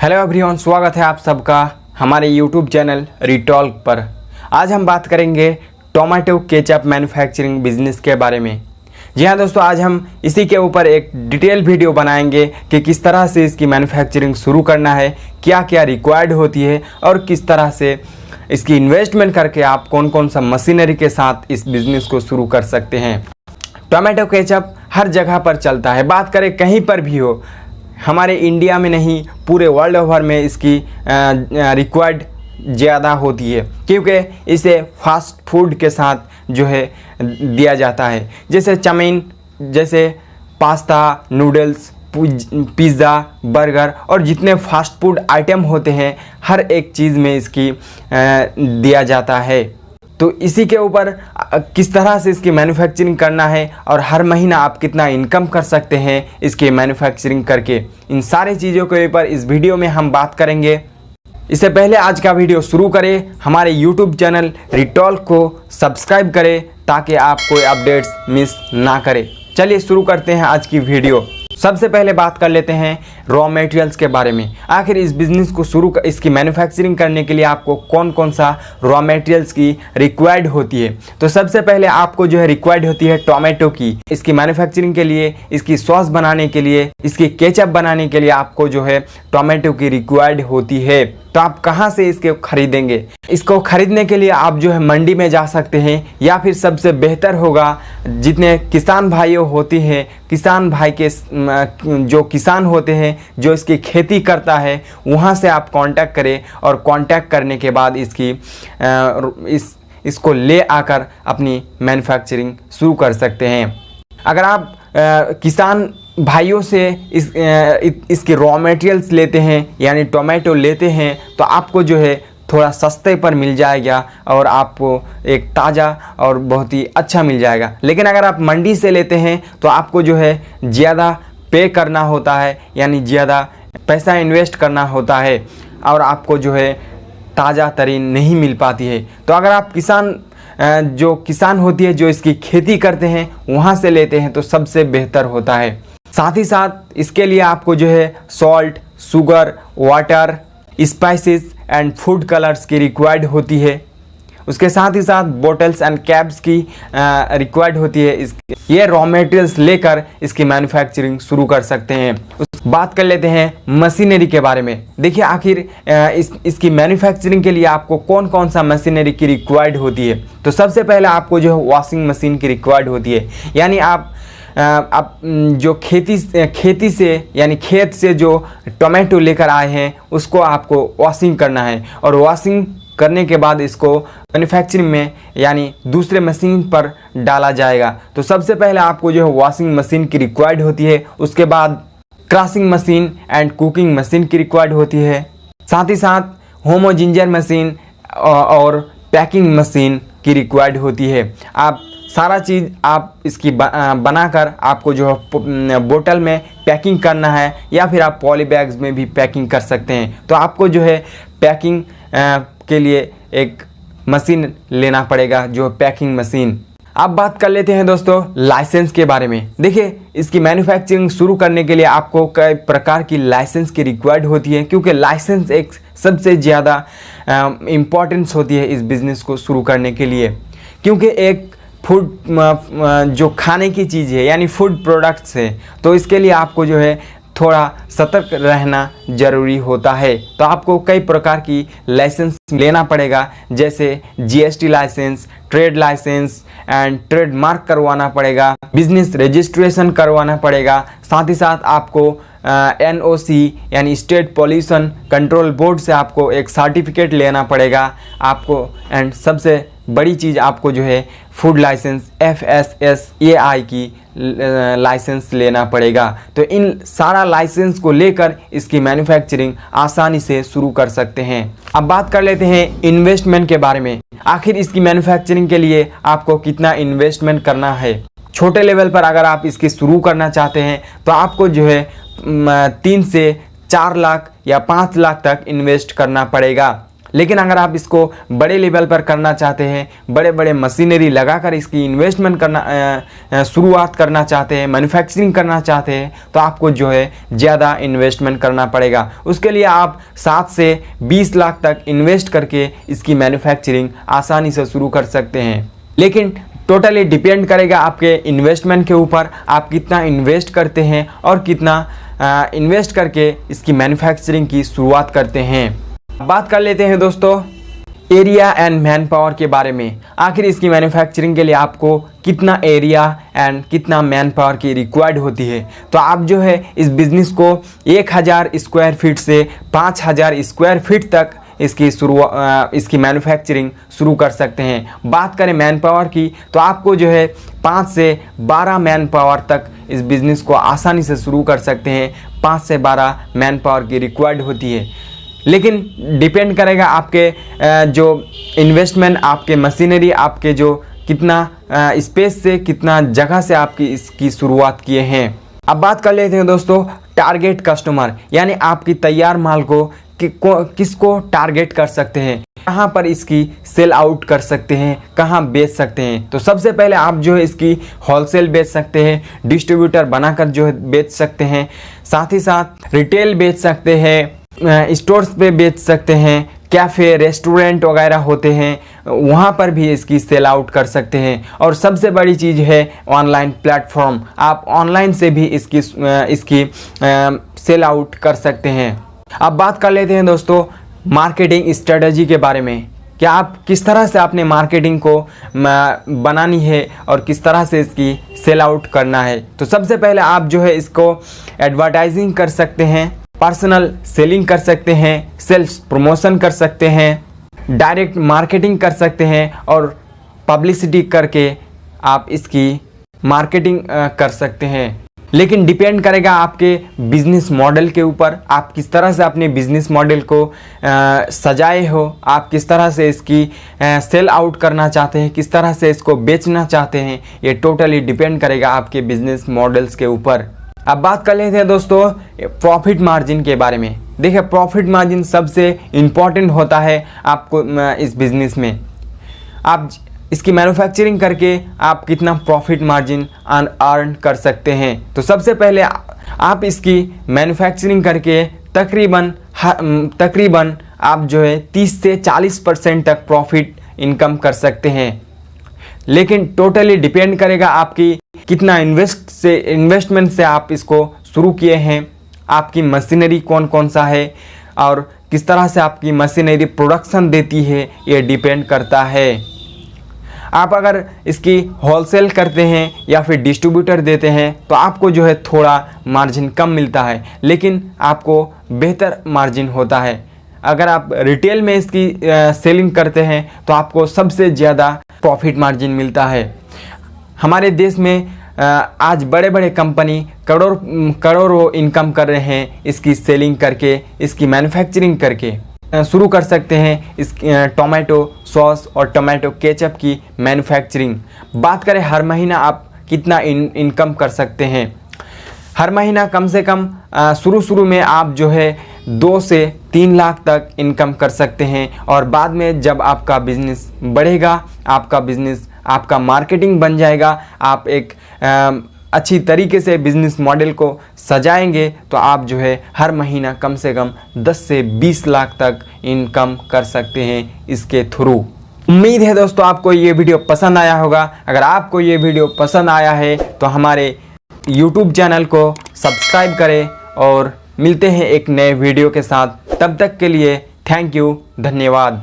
Hello everyone, स्वागत है आप सबका हमारे यूट्यूब चैनल रिटॉल्क पर। आज हम बात करेंगे टोमेटो केचप मैन्युफैक्चरिंग बिजनेस के बारे में। जी हाँ दोस्तों, आज हम इसी के ऊपर एक डिटेल वीडियो बनाएंगे कि किस तरह से इसकी मैन्युफैक्चरिंग शुरू करना है, क्या क्या रिक्वायर्ड होती है और किस तरह से इसकी इन्वेस्टमेंट करके आप कौन कौन सा मशीनरी के साथ इस बिज़नेस को शुरू कर सकते हैं। टोमेटो केचप हर जगह पर चलता है, बात करें कहीं पर भी हो, हमारे इंडिया में नहीं पूरे वर्ल्ड ओवर में इसकी रिक्वायर्ड ज़्यादा होती है, क्योंकि इसे फास्ट फूड के साथ जो है दिया जाता है। जैसे चाउमीन, जैसे पास्ता, नूडल्स, पिज़्ज़ा, बर्गर और जितने फास्ट फूड आइटम होते हैं हर एक चीज़ में इसकी दिया जाता है। तो इसी के ऊपर किस तरह से इसकी मैन्युफैक्चरिंग करना है और हर महीना आप कितना इनकम कर सकते हैं इसकी मैन्युफैक्चरिंग करके, इन सारी चीज़ों के ऊपर इस वीडियो में हम बात करेंगे। इससे पहले आज का वीडियो शुरू करें, हमारे यूट्यूब चैनल रिटॉल्क को सब्सक्राइब करें ताकि आप कोई अपडेट्स मिस ना करें। चलिए शुरू करते हैं आज की वीडियो। सबसे पहले बात कर लेते हैं रॉ मटेरियल्स के बारे में। आखिर इस बिज़नेस को इसकी मैन्युफैक्चरिंग करने के लिए आपको कौन कौन सा रॉ मटेरियल्स की रिक्वायर्ड होती है। तो सबसे पहले आपको जो है रिक्वायर्ड होती है टोमेटो की। इसकी मैन्युफैक्चरिंग के लिए, इसकी सॉस बनाने के लिए, इसकी केचप बनाने के लिए आपको जो है टोमेटो की रिक्वायर्ड होती है। तो आप कहाँ से इसके खरीदेंगे? इसको खरीदने के लिए आप जो है मंडी में जा सकते हैं, या फिर सबसे बेहतर होगा जितने किसान भाइयों होते हैं, किसान भाई के जो किसान होते हैं जो इसकी खेती करता है, वहाँ से आप कांटेक्ट करें और कांटेक्ट करने के बाद इसको ले आकर अपनी मैन्युफैक्चरिंग शुरू कर सकते हैं। अगर आप किसान भाइयों से इसके रॉ मटेरियल्स लेते हैं यानी टोमेटो लेते हैं तो आपको जो है थोड़ा सस्ते पर मिल जाएगा और आपको एक ताज़ा और बहुत ही अच्छा मिल जाएगा। लेकिन अगर आप मंडी से लेते हैं तो आपको जो है ज़्यादा पे करना होता है, यानी ज़्यादा पैसा इन्वेस्ट करना होता है और आपको जो है ताज़ा तरीन नहीं मिल पाती है। तो अगर आप जो किसान होती है जो इसकी खेती करते हैं वहाँ से लेते हैं तो सबसे बेहतर होता है। साथ ही साथ इसके लिए आपको जो है salt, sugar, water, spices and food colours की रिक्वायर्ड होती है। उसके साथ ही साथ बोटल्स एंड कैप्स की रिक्वायर्ड होती है। ये रॉ मटेरियल्स लेकर इसकी मैन्युफैक्चरिंग शुरू कर सकते हैं। बात कर लेते हैं मशीनरी के बारे में। देखिए आखिर इसकी मैन्युफैक्चरिंग के लिए आपको कौन कौन सा मशीनरी की रिक्वायर्ड होती है। तो सबसे पहले आपको जो है वॉशिंग मशीन की रिक्वायर्ड होती है, यानी आप जो खेती से यानी खेत से जो टोमेटो लेकर आए हैं उसको आपको वॉशिंग करना है और वॉशिंग करने के बाद इसको मैन्युफैक्चरिंग में यानी दूसरे मशीन पर डाला जाएगा। तो सबसे पहले आपको जो है वॉशिंग मशीन की रिक्वायर्ड होती है। उसके बाद crushing machine and cooking machine की रिक्वायर्ड होती है। साथ ही साथ होमोजिंजर मशीन और पैकिंग मशीन की रिक्वायर्ड होती है। आप सारा चीज़ आप इसकी बनाकर आपको जो है बोतल में पैकिंग करना है या फिर आप पॉली बैग्स में भी पैकिंग कर सकते हैं। तो आपको जो है पैकिंग के लिए एक मशीन लेना पड़ेगा, जो पैकिंग मशीन। अब बात कर लेते हैं दोस्तों लाइसेंस के बारे में। देखिए इसकी मैन्युफैक्चरिंग शुरू करने के लिए आपको कई प्रकार की लाइसेंस की रिक्वायर्ड होती है, क्योंकि लाइसेंस एक सबसे ज़्यादा इम्पॉर्टेंस होती है इस बिज़नेस को शुरू करने के लिए। क्योंकि एक फूड जो खाने की चीज़ है यानी फूड प्रोडक्ट्स है, तो इसके लिए आपको जो है थोड़ा सतर्क रहना ज़रूरी होता है। तो आपको कई प्रकार की लाइसेंस लेना पड़ेगा, जैसे GST licence, trade licence and trademark करवाना पड़ेगा, बिजनेस रजिस्ट्रेशन करवाना पड़ेगा। साथ ही साथ आपको एनओसी यानी स्टेट पॉल्यूशन कंट्रोल बोर्ड से आपको एक सर्टिफिकेट लेना पड़ेगा आपको। एंड सबसे बड़ी चीज़ आपको जो है फूड लाइसेंस FSSAI की लाइसेंस लेना पड़ेगा। तो इन सारा लाइसेंस को लेकर इसकी मैन्युफैक्चरिंग आसानी से शुरू कर सकते हैं। अब बात कर लेते हैं इन्वेस्टमेंट के बारे में। आखिर इसकी मैन्युफैक्चरिंग के लिए आपको कितना इन्वेस्टमेंट करना है। छोटे लेवल पर अगर आप इसकी शुरू करना चाहते हैं तो आपको जो है 3 से 4 लाख या 5 लाख तक इन्वेस्ट करना पड़ेगा। लेकिन अगर आप इसको बड़े लेवल पर करना चाहते हैं, बड़े बड़े मशीनरी लगाकर इसकी इन्वेस्टमेंट करना शुरुआत करना चाहते हैं, मैन्युफैक्चरिंग करना चाहते हैं, तो आपको जो है ज़्यादा इन्वेस्टमेंट करना पड़ेगा। उसके लिए आप 7 से 20 लाख तक इन्वेस्ट करके इसकी मैन्युफैक्चरिंग आसानी से शुरू कर सकते हैं। लेकिन टोटली डिपेंड करेगा आपके इन्वेस्टमेंट के ऊपर, आप कितना इन्वेस्ट करते हैं और कितना इन्वेस्ट करके इसकी मैन्युफैक्चरिंग की शुरुआत करते हैं। बात कर लेते हैं दोस्तों एरिया एंड मैन पावर के बारे में। आखिर इसकी मैन्युफैक्चरिंग के लिए आपको कितना एरिया एंड कितना मैन पावर की रिक्वायर्ड होती है। तो आप जो है इस बिज़नेस को 1000 स्क्वायर फीट से 5000 स्क्वायर फीट तक इसकी मैन्युफैक्चरिंग शुरू कर सकते हैं। बात करें मैन पावर की, तो आपको जो है 5 से 12 मैन पावर तक इस बिज़नेस को आसानी से शुरू कर सकते हैं। 5 से 12 मैन पावर की रिक्वायर्ड होती है, लेकिन डिपेंड करेगा आपके जो इन्वेस्टमेंट, आपके मशीनरी, आपके जो कितना स्पेस से, कितना जगह से आपकी इसकी शुरुआत किए हैं। अब बात कर लेते हैं दोस्तों टारगेट कस्टमर, यानी आपकी तैयार माल को किसको टारगेट कर सकते हैं, कहाँ पर इसकी सेल आउट कर सकते हैं, कहाँ बेच सकते हैं। तो सबसे पहले आप जो है इसकी होलसेल बेच सकते हैं, डिस्ट्रीब्यूटर बनाकर जो है बेच सकते हैं, साथ ही साथ रिटेल बेच सकते हैं, स्टोर्स पे बेच सकते हैं, कैफ़े रेस्टोरेंट वगैरह होते हैं वहाँ पर भी इसकी सेल आउट कर सकते हैं। और सबसे बड़ी चीज़ है ऑनलाइन प्लेटफॉर्म, आप ऑनलाइन से भी इसकी सेल आउट कर सकते हैं। अब बात कर लेते हैं दोस्तों मार्केटिंग स्ट्रेटजी के बारे में, कि आप किस तरह से अपने मार्केटिंग को बनानी है और किस तरह से इसकी सेल आउट करना है। तो सबसे पहले आप जो है इसको एडवर्टाइजिंग कर सकते हैं, पर्सनल सेलिंग कर सकते हैं, सेल्स प्रमोशन कर सकते हैं, डायरेक्ट मार्केटिंग कर सकते हैं और पब्लिसिटी करके आप इसकी मार्केटिंग कर सकते हैं। लेकिन डिपेंड करेगा आपके बिजनेस मॉडल के ऊपर, आप किस तरह से अपने बिजनेस मॉडल को सजाए हो, आप किस तरह से इसकी सेल आउट करना चाहते हैं, किस तरह से इसको बेचना चाहते हैं, ये टोटली डिपेंड करेगा आपके बिजनेस मॉडल्स के ऊपर। अब बात कर लेते हैं दोस्तों प्रॉफिट मार्जिन के बारे में। देखिए प्रॉफिट मार्जिन सबसे इम्पॉर्टेंट होता है आपको इस बिज़नेस में। आप इसकी मैन्युफैक्चरिंग करके आप कितना प्रॉफिट मार्जिन अर्न कर सकते हैं। तो सबसे पहले आप इसकी मैन्युफैक्चरिंग करके तकरीबन आप जो है 30 से 40% तक प्रॉफिट इनकम कर सकते हैं। लेकिन टोटली डिपेंड करेगा आपकी कितना इन्वेस्टमेंट से आप इसको शुरू किए हैं, आपकी मशीनरी कौन कौन सा है और किस तरह से आपकी मशीनरी प्रोडक्शन देती है, ये डिपेंड करता है। आप अगर इसकी होलसेल करते हैं या फिर डिस्ट्रीब्यूटर देते हैं तो आपको जो है थोड़ा मार्जिन कम मिलता है, लेकिन आपको बेहतर मार्जिन होता है। अगर आप रिटेल में इसकी सेलिंग करते हैं तो आपको सबसे ज़्यादा प्रॉफिट मार्जिन मिलता है। हमारे देश में आज बड़े बड़े कंपनी करोड़ों इनकम कर रहे हैं इसकी सेलिंग करके, इसकी मैन्युफैक्चरिंग करके। शुरू कर सकते हैं इस टोमेटो सॉस और टोमेटो केचप की मैन्युफैक्चरिंग। बात करें हर महीना आप कितना इनकम कर सकते हैं। हर महीना कम से कम शुरू में आप जो है 2 से 3 लाख तक इनकम कर सकते हैं, और बाद में जब आपका बिजनेस बढ़ेगा, आपका मार्केटिंग बन जाएगा, आप एक अच्छी तरीके से बिज़नेस मॉडल को सजाएंगे तो आप जो है हर महीना कम से कम 10 से 20 लाख तक इनकम कर सकते हैं इसके थ्रू। उम्मीद है दोस्तों आपको ये वीडियो पसंद आया होगा। अगर आपको ये वीडियो पसंद आया है तो हमारे YouTube चैनल को सब्सक्राइब करें और मिलते हैं एक नए वीडियो के साथ। तब तक के लिए थैंक यू, धन्यवाद।